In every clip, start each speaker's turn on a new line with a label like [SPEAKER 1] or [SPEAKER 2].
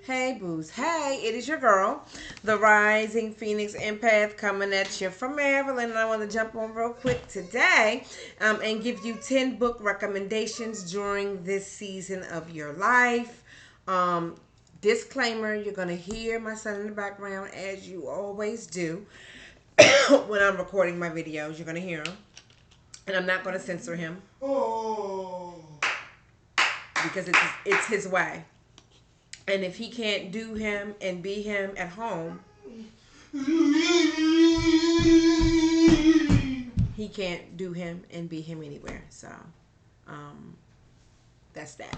[SPEAKER 1] Hey, Booze. Hey, it is your girl, the Rising Phoenix Empath, coming at you from Maryland. And I want to jump on real quick today and give you 10 book recommendations during this season of your life. Um, Disclaimer, you're going to hear my son in the background as you always do when I'm recording my videos. You're going to hear him. And I'm not going to censor him because it's his way. And if he can't do him and be him at home, he can't do him and be him anywhere. So, that's that.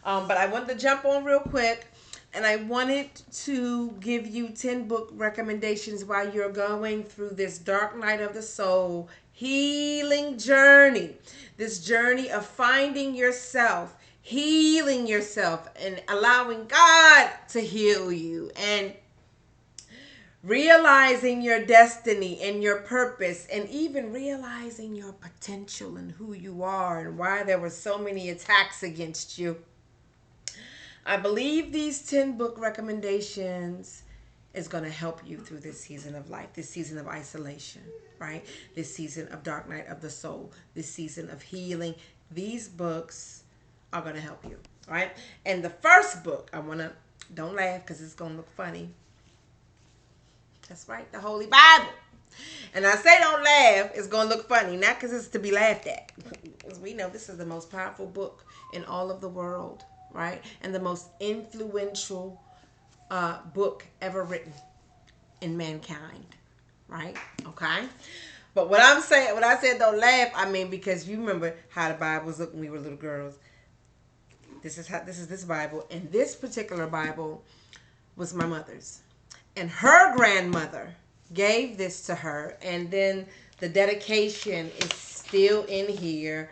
[SPEAKER 1] But I wanted to jump on real quick, and I wanted to give you 10 book recommendations while you're going through this dark night of the soul healing journey. This journey of finding yourself, healing yourself, and allowing God to heal you, and realizing your destiny and your purpose, and even realizing your potential and who you are and why there were so many attacks against you. I believe these 10 book recommendations is going to help you through this season of life, this season of isolation, right? This season of dark night of the soul, this season of healing. These books are going to help you, right? And the first book, don't laugh because it's going to look funny. That's right, the Holy Bible. And I say don't laugh, it's going to look funny, not because it's to be laughed at. Because we know this is the most powerful book in all of the world, right? And the most influential book ever written in mankind, right? Okay? But what I'm saying, when I said don't laugh, I mean because you remember how the Bibles looked when we were little girls. This is this Bible, and this particular Bible was my mother's. And her grandmother gave this to her, and then the dedication is still in here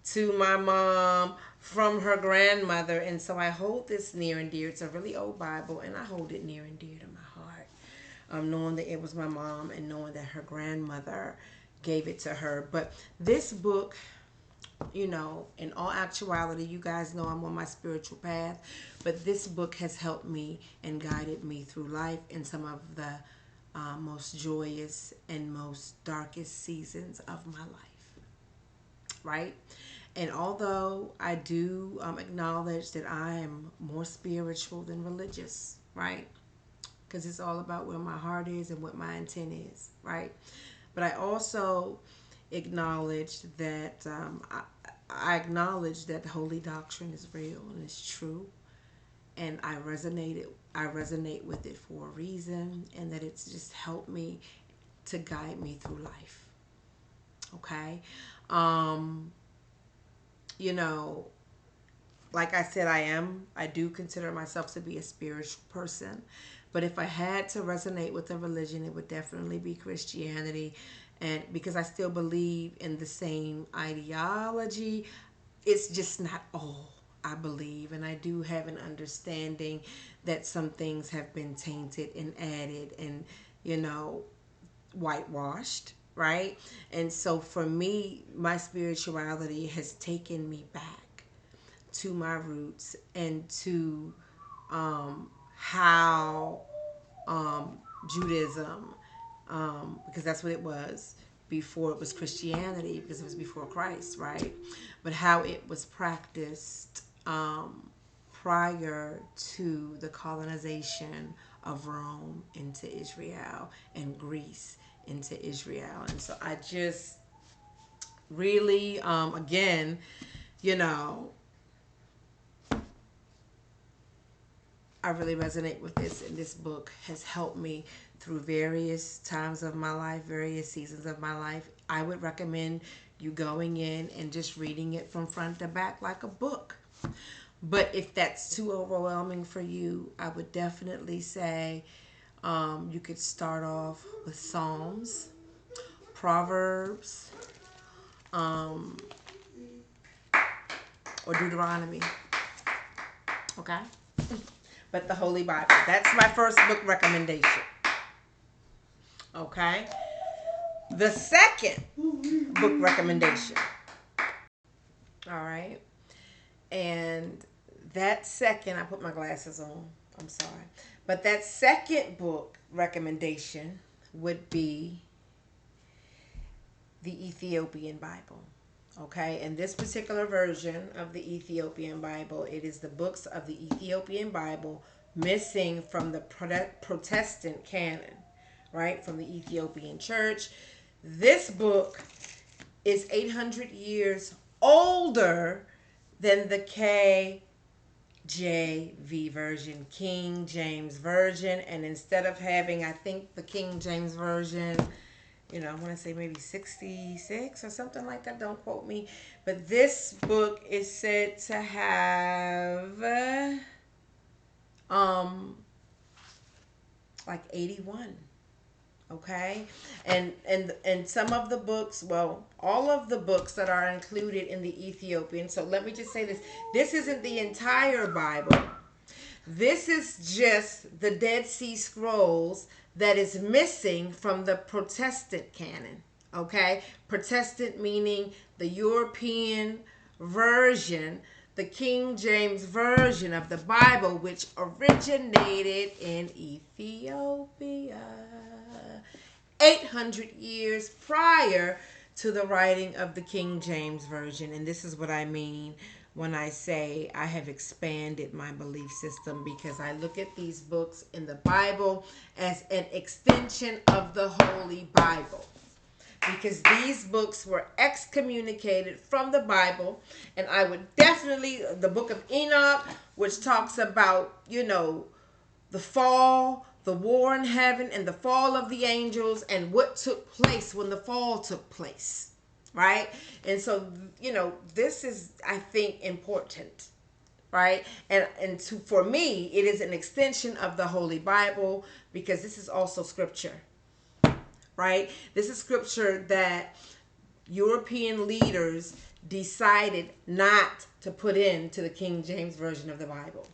[SPEAKER 1] to my mom from her grandmother. And so I hold this near and dear. It's a really old Bible, and I hold it near and dear to my heart, knowing that it was my mom and knowing that her grandmother gave it to her. But this book, you know, in all actuality, you guys know I'm on my spiritual path, but this book has helped me and guided me through life in some of the most joyous and most darkest seasons of my life, right? And although I do acknowledge that I am more spiritual than religious, right? Because it's all about where my heart is and what my intent is, right? But I also acknowledge that I acknowledge that holy doctrine is real and it's true, and I resonate with it for a reason, and that it's just helped me to guide me through life. Okay, you know, like I said, I do consider myself to be a spiritual person. But if I had to resonate with a religion, it would definitely be Christianity. And because I still believe in the same ideology, it's just not all I believe. And I do have an understanding that some things have been tainted and added and, you know, whitewashed, right? And so for me, my spirituality has taken me back to my roots and to how Judaism, because that's what it was before it was Christianity, because it was before Christ, right? But how it was practiced prior to the colonization of Rome into Israel and Greece into Israel. And so I just really, again, you know, I really resonate with this, and this book has helped me through various times of my life, various seasons of my life. I would recommend you going in and just reading it from front to back like a book. But if that's too overwhelming for you, I would definitely say you could start off with Psalms, Proverbs, or Deuteronomy. Okay? But the Holy Bible. That's my first book recommendation. Okay? The second book recommendation. All right? And that second, I put my glasses on. I'm sorry. But that second book recommendation would be the Ethiopian Bible. Okay, in this particular version of the Ethiopian Bible, it is the books of the Ethiopian Bible missing from the Protestant canon, right? From the Ethiopian church. This book is 800 years older than the KJV version, King James Version. And instead of having, I think the King James Version, I want to say maybe 66 or something like that. Don't quote me. But this book is said to have um like 81. Okay, and some of the books, well, all of the books that are included in the Ethiopian. So let me just say this: this isn't the entire Bible. This is just the Dead Sea Scrolls that is missing from the Protestant canon. Okay, Protestant meaning the European version, the King James version of the Bible, which originated in Ethiopia 800 years prior to the writing of the King James Version. And this is what I mean when I say I have expanded my belief system, because I look at these books in the Bible as an extension of the Holy Bible. Because these books were excommunicated from the Bible, and I would definitely, the book of Enoch, which talks about, the fall, the war in heaven, and the fall of the angels, and what took place when the fall took place, right? And so, this is, I think, important, right? And for me, it is an extension of the Holy Bible, because this is also scripture, right? This is scripture that European leaders decided not to put into the King James Version of the Bible.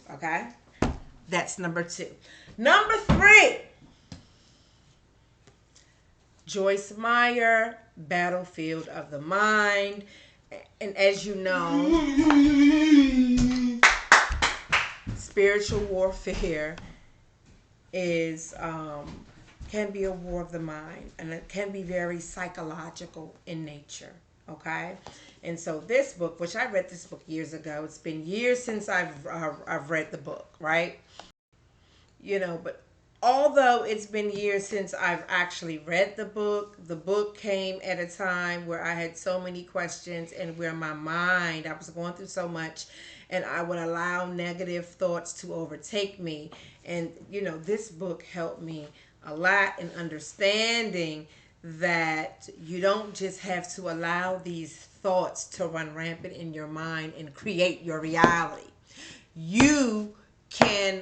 [SPEAKER 1] Okay? That's number 2. Number 3, Joyce Meyer, Battlefield of the Mind. And as you know, spiritual warfare is can be a war of the mind, and it can be very psychological in nature. Okay, and so this book, which I read this book years ago, it's been years since I've read the book, right? But although it's been years since I've actually read the book came at a time where I had so many questions, and where my mind, I was going through so much, and I would allow negative thoughts to overtake me. And, this book helped me a lot in understanding that you don't just have to allow these thoughts to run rampant in your mind and create your reality. You can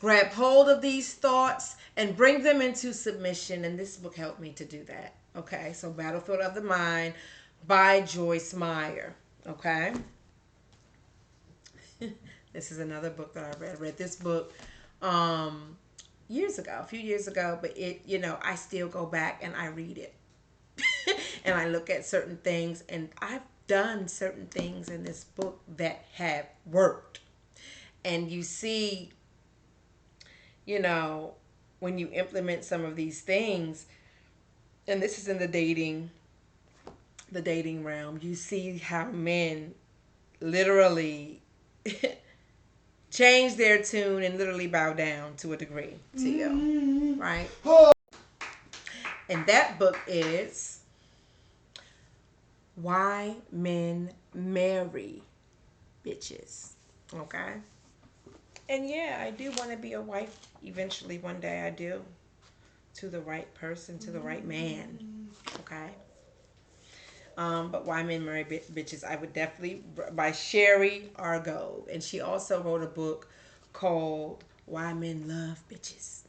[SPEAKER 1] grab hold of these thoughts and bring them into submission. And this book helped me to do that. Okay, so Battlefield of the Mind by Joyce Meyer. Okay. This is another book that I read. I read this book years ago, a few years ago, but I still go back and I read it. And I look at certain things, and I've done certain things in this book that have worked. And you see, when you implement some of these things, and this is in the dating realm, you see how men literally change their tune and literally bow down to a degree to you, right? And that book is Why Men Marry Bitches. Okay? And yeah, I do want to be a wife eventually one day. I do. To the right person, to the right man. Okay? But Why Men Marry Bitches, I would definitely, by Sherry Argo. And she also wrote a book called Why Men Love Bitches.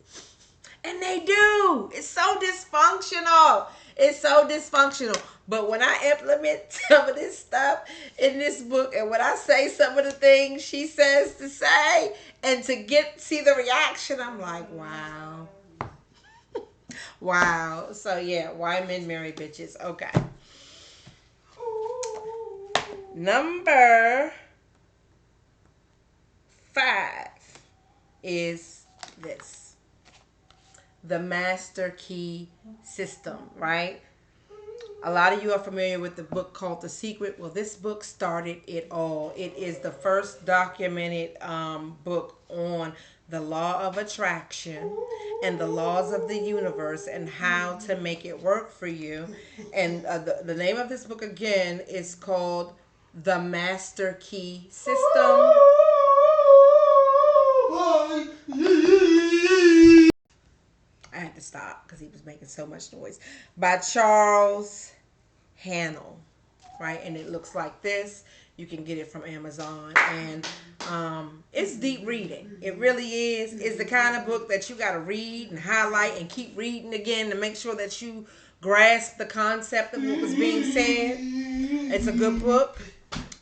[SPEAKER 1] And they do. It's so dysfunctional. It's so dysfunctional. But when I implement some of this stuff in this book, and when I say some of the things she says to say, and to see the reaction, I'm like, wow. Wow. So yeah, Why Men Marry Bitches. Okay. Number 5 is this: the master key system, right? A lot of you are familiar with the book called The Secret. Well, this book started it all. It is the first documented book on the law of attraction and the laws of the universe and how to make it work for you. And the name of this book again is called The Master Key System. I had to stop because he was making so much noise. By Charles Hannell, right? And it looks like this. You can get it from Amazon, and it's deep reading. It really is. It's the kind of book that you got to read and highlight and keep reading again to make sure that you grasp the concept of what was being said. It's a good book.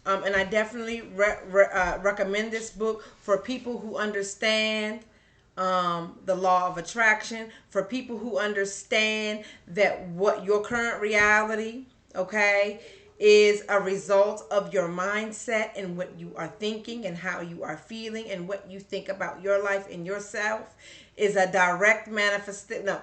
[SPEAKER 1] And I definitely recommend this book for people who understand the law of attraction, for people who understand that what your current reality, okay, is a result of your mindset and what you are thinking and how you are feeling and what you think about your life and yourself is a direct manifestation. No,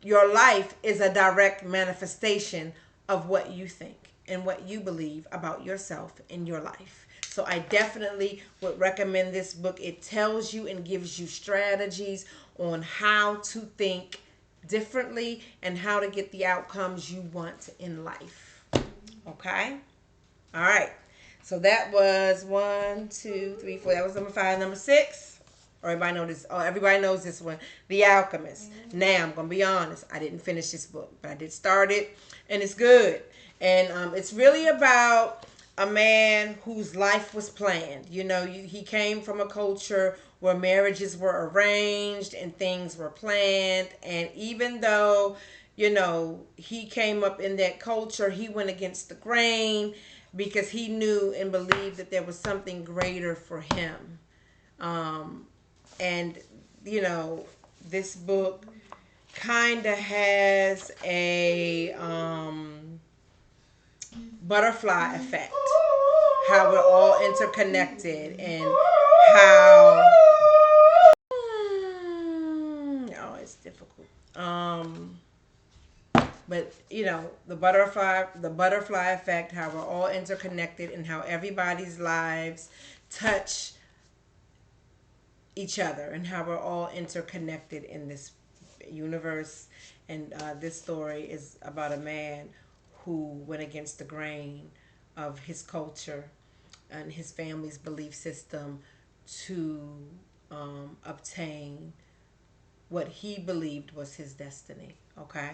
[SPEAKER 1] your life is a direct manifestation of what you think and what you believe about yourself and your life. So I definitely would recommend this book. It tells you and gives you strategies on how to think differently and how to get the outcomes you want in life. Okay? All right. So that was 1, 2, 3, 4. That was number 5. Number 6. Everybody know this. Oh, everybody knows this one. The Alchemist. Now, I'm going to be honest. I didn't finish this book, but I did start it, and it's good. And it's really about a man whose life was planned. You know, he came from a culture where marriages were arranged and things were planned. And even though, you know, he came up in that culture, he went against the grain because he knew and believed that there was something greater for him. And, you know, this book kind of has a butterfly effect, how we're all interconnected and how oh, it's difficult. But you know, the butterfly effect, how we're all interconnected and how everybody's lives touch each other and how we're all interconnected in this universe. And this story is about a man who went against the grain of his culture and his family's belief system to obtain what he believed was his destiny. Okay?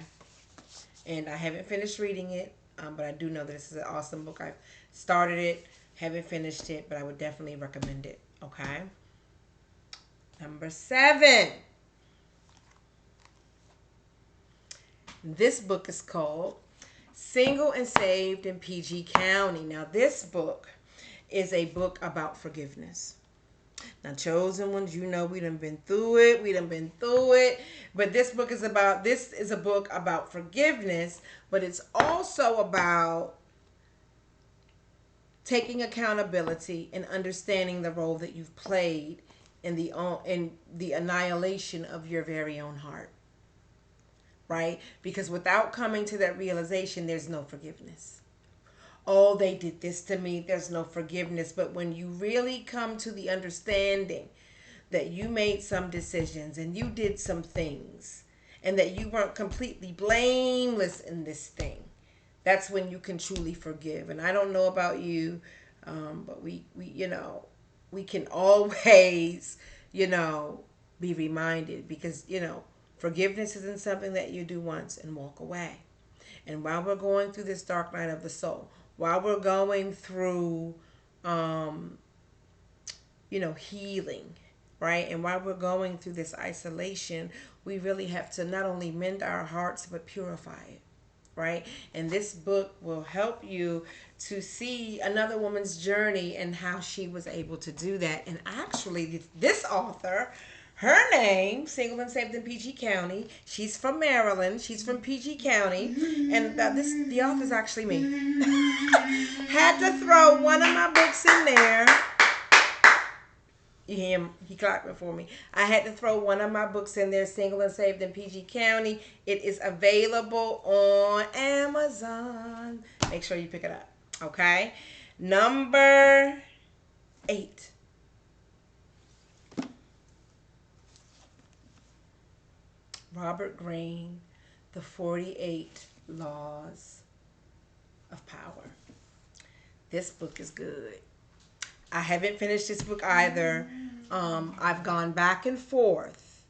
[SPEAKER 1] And I haven't finished reading it, but I do know that this is an awesome book. I've started it, haven't finished it, but I would definitely recommend it. Okay? Number 7. This book is called Single and Saved in PG County. Now, this book is a book about forgiveness. Now, chosen ones, you know, we done been through it. But this is a book about forgiveness, but it's also about taking accountability and understanding the role that you've played in the annihilation of your very own heart. Right? Because without coming to that realization, there's no forgiveness. Oh, they did this to me, there's no forgiveness. But when you really come to the understanding that you made some decisions and you did some things and that you weren't completely blameless in this thing, that's when you can truly forgive. And I don't know about you, but we can always, be reminded, because, forgiveness isn't something that you do once and walk away. And while we're going through this dark night of the soul, while we're going through, healing, right? And while we're going through this isolation, we really have to not only mend our hearts, but purify it, right? And this book will help you to see another woman's journey and how she was able to do that. And actually, this author, her name, Single and Saved in PG County. She's from Maryland. She's from PG County. And the author's actually me. Had to throw one of my books in there He clapping for me. I had to throw one of my books in there, Single and Saved in PG County. It is available on Amazon. Make sure you pick it up. Okay. Number 8. Robert Greene, The 48 Laws of Power. This book is good. I haven't finished this book either. I've gone back and forth.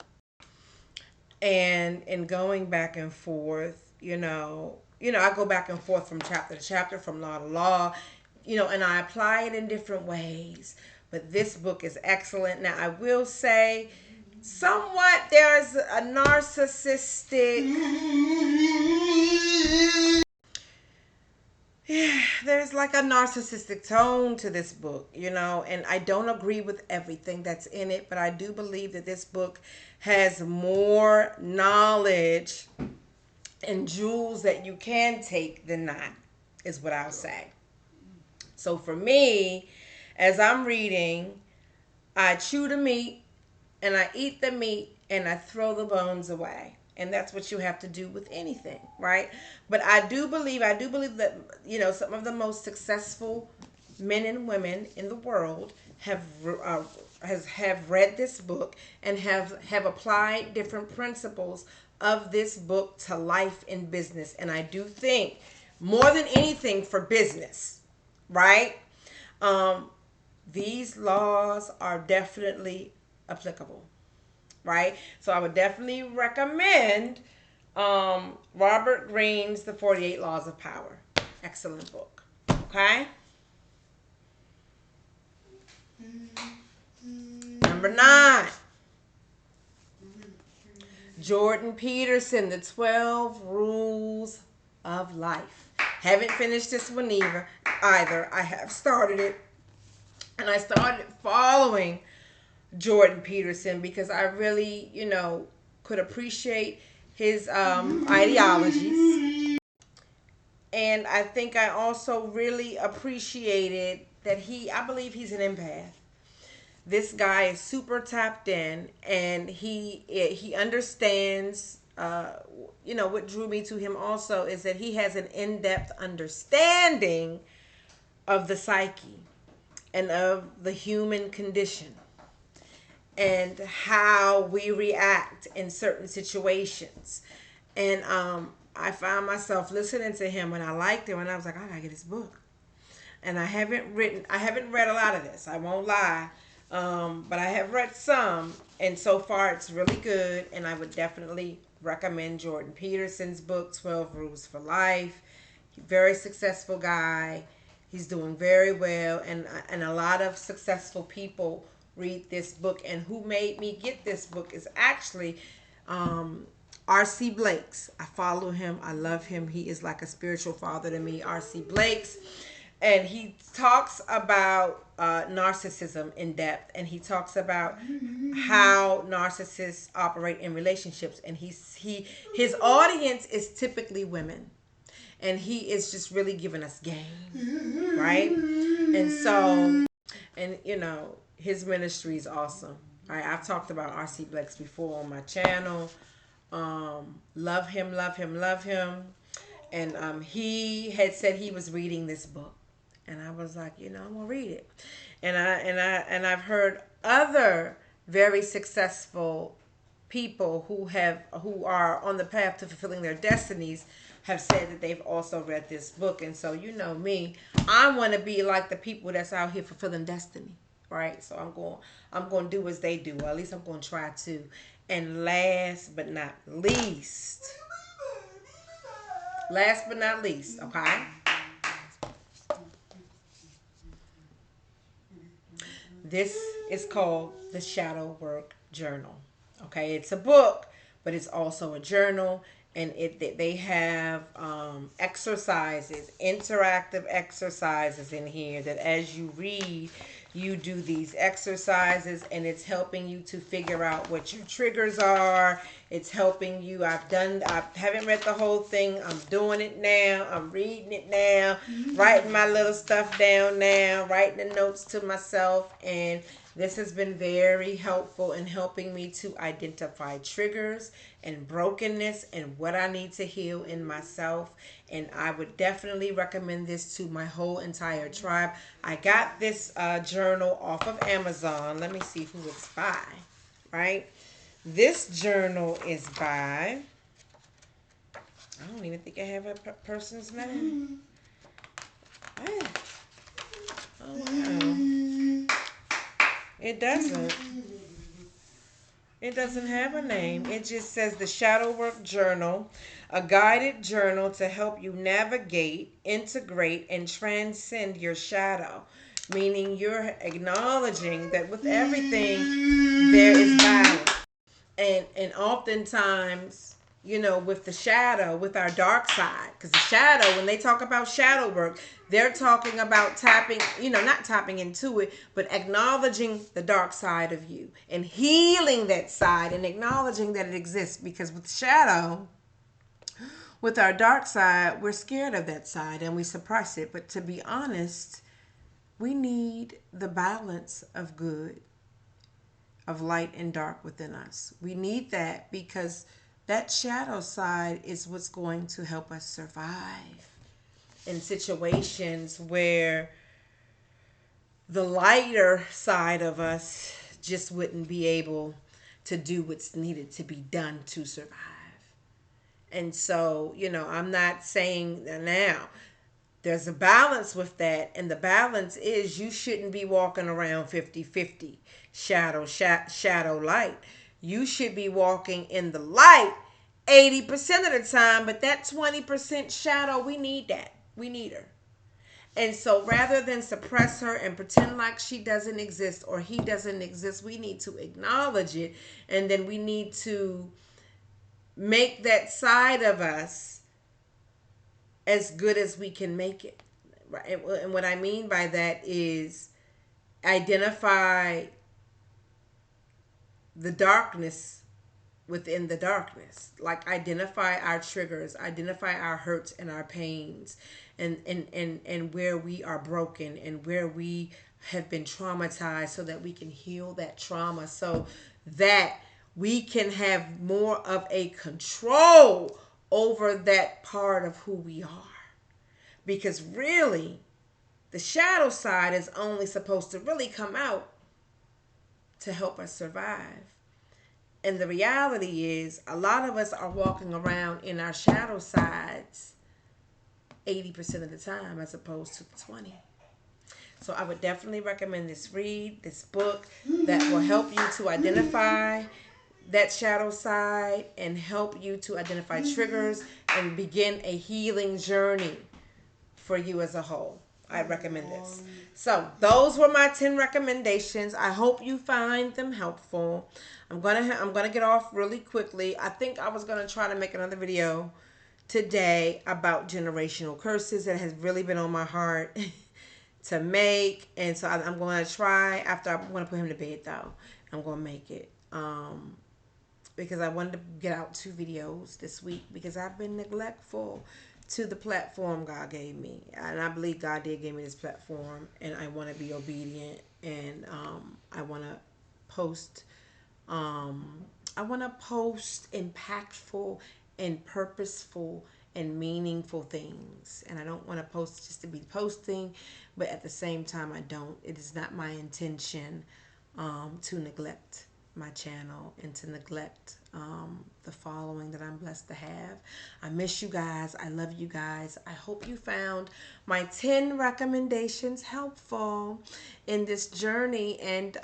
[SPEAKER 1] And in going back and forth, I go back and forth from chapter to chapter, from law to law, and I apply it in different ways. But this book is excellent. Now, I will say, somewhat there's a narcissistic, there's like a narcissistic tone to this book, and I don't agree with everything that's in it, but I do believe that this book has more knowledge and jewels that you can take than not, is what I'll say. So for me, as I'm reading, I chew the meat and I eat the meat and I throw the bones away. And that's what you have to do with anything, right? But I do believe that, some of the most successful men and women in the world have read this book and have applied different principles of this book to life and business. And I do think, more than anything, for business, right? These laws are definitely applicable. Right? So I would definitely recommend Robert Greene's The 48 Laws of Power. Excellent book. Okay? Number 9. Jordan Peterson, The 12 Rules of Life. Haven't finished this one either. I have started it. And I started following Jordan Peterson because I really, could appreciate his ideologies. And I think I also really appreciated that I believe he's an empath. This guy is super tapped in, and he understands, what drew me to him also is that he has an in-depth understanding of the psyche and of the human condition, and how we react in certain situations. And I found myself listening to him, and I liked him, and I was like, I gotta get his book. And I haven't read a lot of this, I won't lie. But I have read some, and so far it's really good, and I would definitely recommend Jordan Peterson's book, 12 Rules for Life. Very successful guy. He's doing very well, and a lot of successful people read this book. And who made me get this book is actually R.C. Blakes. I follow him. I love him. He is like a spiritual father to me, R.C. Blakes. And he talks about narcissism in depth. And he talks about how narcissists operate in relationships. And his audience is typically women. And he is just really giving us game, right? And so, his ministry is awesome. Right? I've talked about R.C. Blakes before on my channel. Love him, love him, love him. And he had said he was reading this book, and I was like, I'm gonna read it. And I've heard other very successful people who are on the path to fulfilling their destinies have said that they've also read this book. And so, me, I want to be like the people that's out here fulfilling destiny, right? So I'm going to do as they do, or at least I'm going to try to. And last but not least, okay? This is called the Shadow Work Journal. Okay, it's a book, but it's also a journal. And they have exercises, interactive exercises in here that as you read, you do these exercises, and it's helping you to figure out what your triggers are. It's helping you. I haven't read the whole thing. I'm doing it now. I'm reading it now, writing my little stuff down now, writing the notes to myself. And This has been very helpful in helping me to identify triggers and brokenness and what I need to heal in myself. And I would definitely recommend this to my whole entire tribe. I got this journal off of Amazon. Let me see who it's by, right? This journal is by, I don't even think I have a person's name. Ah, oh, wow. It doesn't. It doesn't have a name. It just says the Shadow Work Journal, a guided journal to help you navigate, integrate, and transcend your shadow. Meaning you're acknowledging that with everything there is balance. And oftentimes, with the shadow, with our dark side, because the shadow, when they talk about shadow work, they're talking about tapping, not tapping into it, but acknowledging the dark side of you and healing that side and acknowledging that it exists. Because with shadow, with our dark side, we're scared of that side and we suppress it. But to be honest, we need the balance of good, of light and dark within us. We need that because that shadow side is what's going to help us survive in situations where the lighter side of us just wouldn't be able to do what's needed to be done to survive. And so, I'm not saying now there's a balance with that, and the balance is you shouldn't be walking around 50-50 shadow light. You should be walking in the light 80% of the time, but that 20% shadow, we need that. We need her. And so rather than suppress her and pretend like she doesn't exist or he doesn't exist, we need to acknowledge it, and then we need to make that side of us as good as we can make it. Right? And what I mean by that is identify the darkness within the darkness. Like identify our triggers, identify our hurts and our pains, and where we are broken and where we have been traumatized, so that we can heal that trauma, so that we can have more of a control over that part of who we are. Because really, the shadow side is only supposed to really come out to help us survive. And the reality is, a lot of us are walking around in our shadow sides 80% of the time as opposed to 20. So I would definitely recommend this book that will help you to identify that shadow side and help you to identify triggers and begin a healing journey for you as a whole. I recommend this. So those were my 10 recommendations. I hope you find them helpful. I'm gonna get off really quickly. I think I was gonna try to make another video today about generational curses. That has really been on my heart to make, and so I'm going to try. After I'm going to put him to bed, though, I'm going to make it. Because I wanted to get out 2 videos this week because I've been neglectful to the platform God gave me. And I believe God did give me this platform, and I want to be obedient, and I want to post impactful and purposeful and meaningful things. And I don't want to post just to be posting, but at the same time it is not my intention to neglect my channel and to neglect the following that I'm blessed to have. I miss you guys. I love you guys. I hope you found my 10 recommendations helpful in this journey. And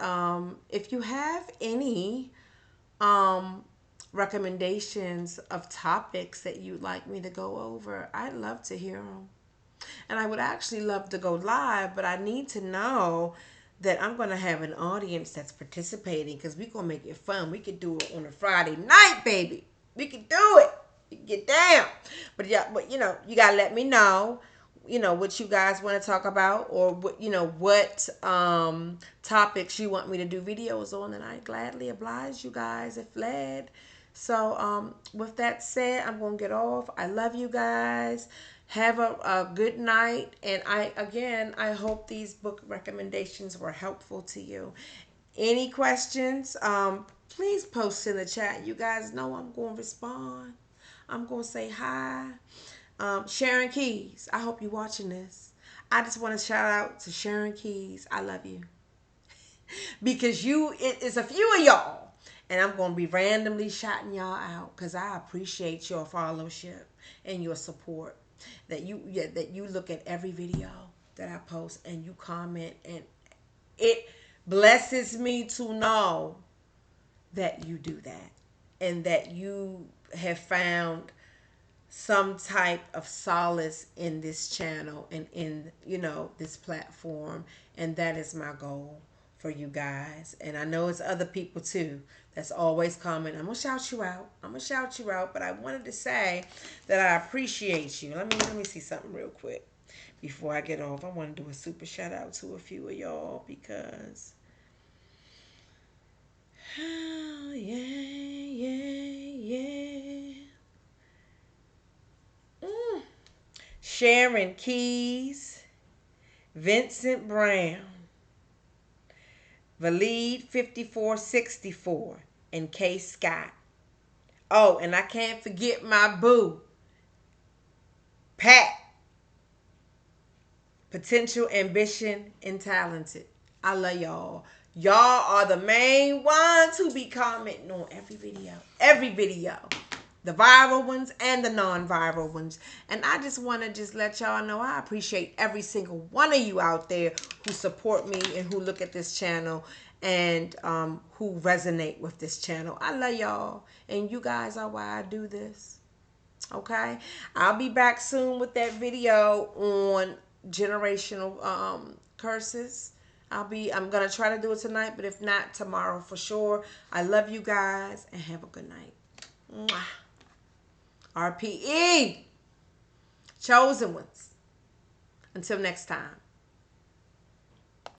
[SPEAKER 1] if you have any recommendations of topics that you'd like me to go over, I'd love to hear them. And I would actually love to go live, but I need to know that I'm going to have an audience that's participating, because we're going to make it fun. We could do it on a Friday night, baby. We could do it. We can get down. But yeah, you got to let me know, what you guys want to talk about, or what topics you want me to do videos on, and I gladly oblige you guys if led. So with that said, I'm going to get off. I love you guys. Have a good night. And I hope these book recommendations were helpful to you. Any questions? Please post in the chat. You guys know I'm going to respond. I'm going to say hi. Sharon Keys, I hope you're watching this. I just want to shout out to Sharon Keys. I love you. Because it is a few of y'all. And I'm going to be randomly shouting y'all out because I appreciate your followership and your support. That you look at every video that I post and you comment, and it blesses me to know that you do that and that you have found some type of solace in this channel and in this platform, and that is my goal for you guys. And I know it's other people too that's always commenting. I'm gonna shout you out, but I wanted to say that I appreciate you. Let me see something real quick before I get off. I want to do a super shout out to a few of y'all because oh, yeah. Mm. Sharon Keys, Vincent Brown, Valid 5464, and K Scott. Oh, and I can't forget my boo, Pat. Potential, ambition, and talented. I love y'all. Y'all are the main ones who be commenting on every video. Every video. The viral ones and the non-viral ones. And I just want to just let y'all know I appreciate every single one of you out there who support me and who look at this channel and who resonate with this channel. I love y'all. And you guys are why I do this. Okay, I'll be back soon with that video on generational curses. I'm gonna try to do it tonight, but if not, tomorrow for sure. I love you guys and have a good night. Mwah. RPE, chosen ones. Until next time.